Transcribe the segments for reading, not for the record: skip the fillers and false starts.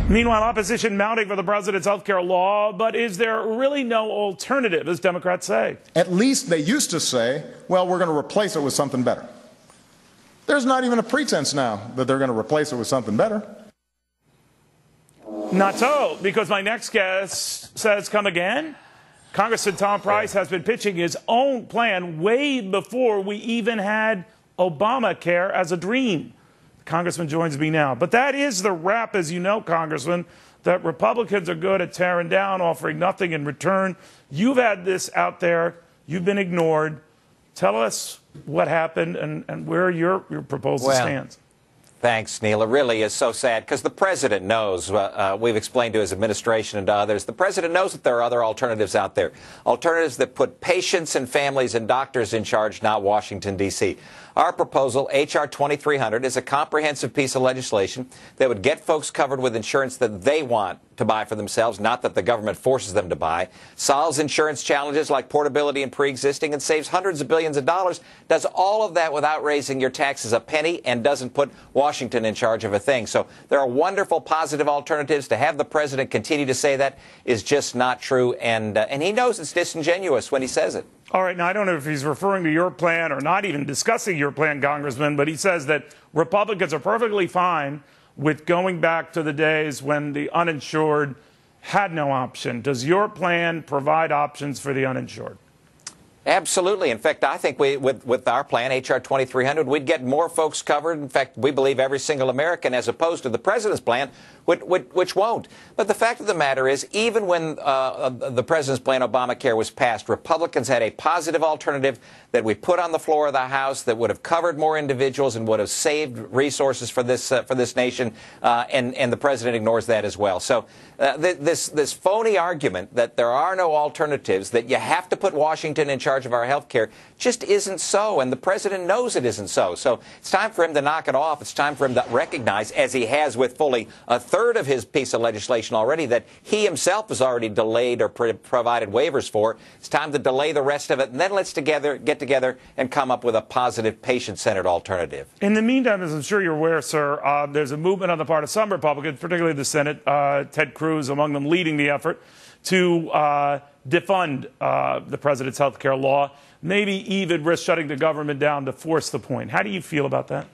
Meanwhile, opposition mounting for the president's health care law, but is there really no alternative, as Democrats say? At least they used to say, well, we're going to replace it with something better. There's not even a pretense now that they're going to replace it with something better. Not so, because my next guest says come again. Congressman Tom Price has been pitching his own plan way before we even had Obamacare as a dream. The Congressman joins me now. But that is the rap, as you know, Congressman, that Republicans are good at tearing down, offering nothing in return. You've had this out there. You've been ignored. Tell us what happened and where your proposal stands. Thanks, Neil. It really is so sad because the president knows, we've explained to his administration and to others, the president knows that there are other alternatives out there, alternatives that put patients and families and doctors in charge, not Washington, D.C. Our proposal, H.R. 2300, is a comprehensive piece of legislation that would get folks covered with insurance that they want to buy for themselves, not that the government forces them to buy, solves insurance challenges like portability and pre-existing, and saves hundreds of billions of dollars, does all of that without raising your taxes a penny, and doesn't put Washington in charge of a thing. So there are wonderful, positive alternatives. To have the president continue to say that is just not true, and he knows it's disingenuous when he says it. All right, now I don't know if he's referring to your plan or not even discussing your plan, Congressman, but he says that Republicans are perfectly fine with going back to the days when the uninsured had no option. Does your plan provide options for the uninsured? Absolutely. In fact, I think with our plan, H.R. 2300, we'd get more folks covered. In fact, we believe every single American, as opposed to the president's plan, which won't. But the fact of the matter is, even when the president's plan, Obamacare, was passed, Republicans had a positive alternative that we put on the floor of the House that would have covered more individuals and would have saved resources for this nation, and the president ignores that as well. So this phony argument that there are no alternatives, that you have to put Washington in charge of our health care, just isn't so, and the president knows it isn't so. So it's time for him to knock it off. It's time for him to recognize, as he has with fully a third of his piece of legislation already, that he himself has already delayed or provided waivers for. It's time to delay the rest of it, and then let's get together and come up with a positive, patient-centered alternative. In the meantime, as I'm sure you're aware, sir, there's a movement on the part of some Republicans, particularly the Senate, Ted Cruz among them, leading the effort to defund the president's health care law, maybe even risk shutting the government down to force the point. How do you feel about that?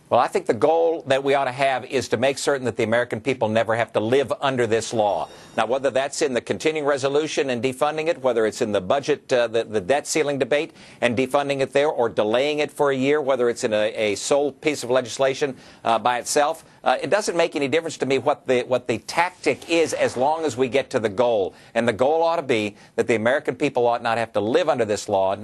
Well, I think the goal that we ought to have is to make certain that the American people never have to live under this law. Now, whether that's in the continuing resolution and defunding it, whether it's in the budget, the debt ceiling debate and defunding it there, or delaying it for a year, whether it's in a sole piece of legislation by itself, it doesn't make any difference to me what the tactic is, as long as we get to the goal. And the goal ought to be that the American people ought not have to live under this law,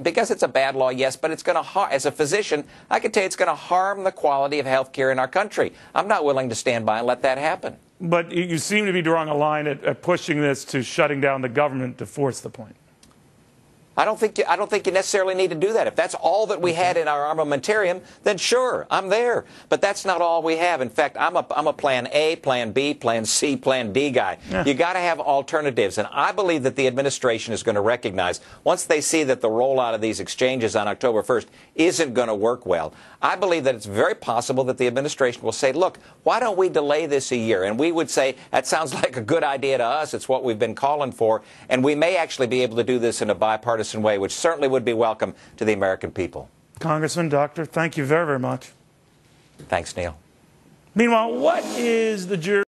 because it's a bad law, yes, but it's going to, as a physician, I can tell you it's going to harm the quality of health care in our country. I'm not willing to stand by and let that happen. But you seem to be drawing a line at pushing this to shutting down the government to force the point. I don't think you necessarily need to do that. If that's all that we had in our armamentarium, then sure, I'm there. But that's not all we have. In fact, I'm a plan A, plan B, plan C, plan D guy. Yeah. You got to have alternatives. And I believe that the administration is going to recognize, once they see that the rollout of these exchanges on October 1st isn't going to work well, I believe that it's very possible that the administration will say, look, why don't we delay this a year? And we would say, that sounds like a good idea to us. It's what we've been calling for. And we may actually be able to do this in a bipartisan way, which certainly would be welcome to the American people. Congressman, Doctor, thank you very, very much. Thanks, Neil. Meanwhile, what is the jury?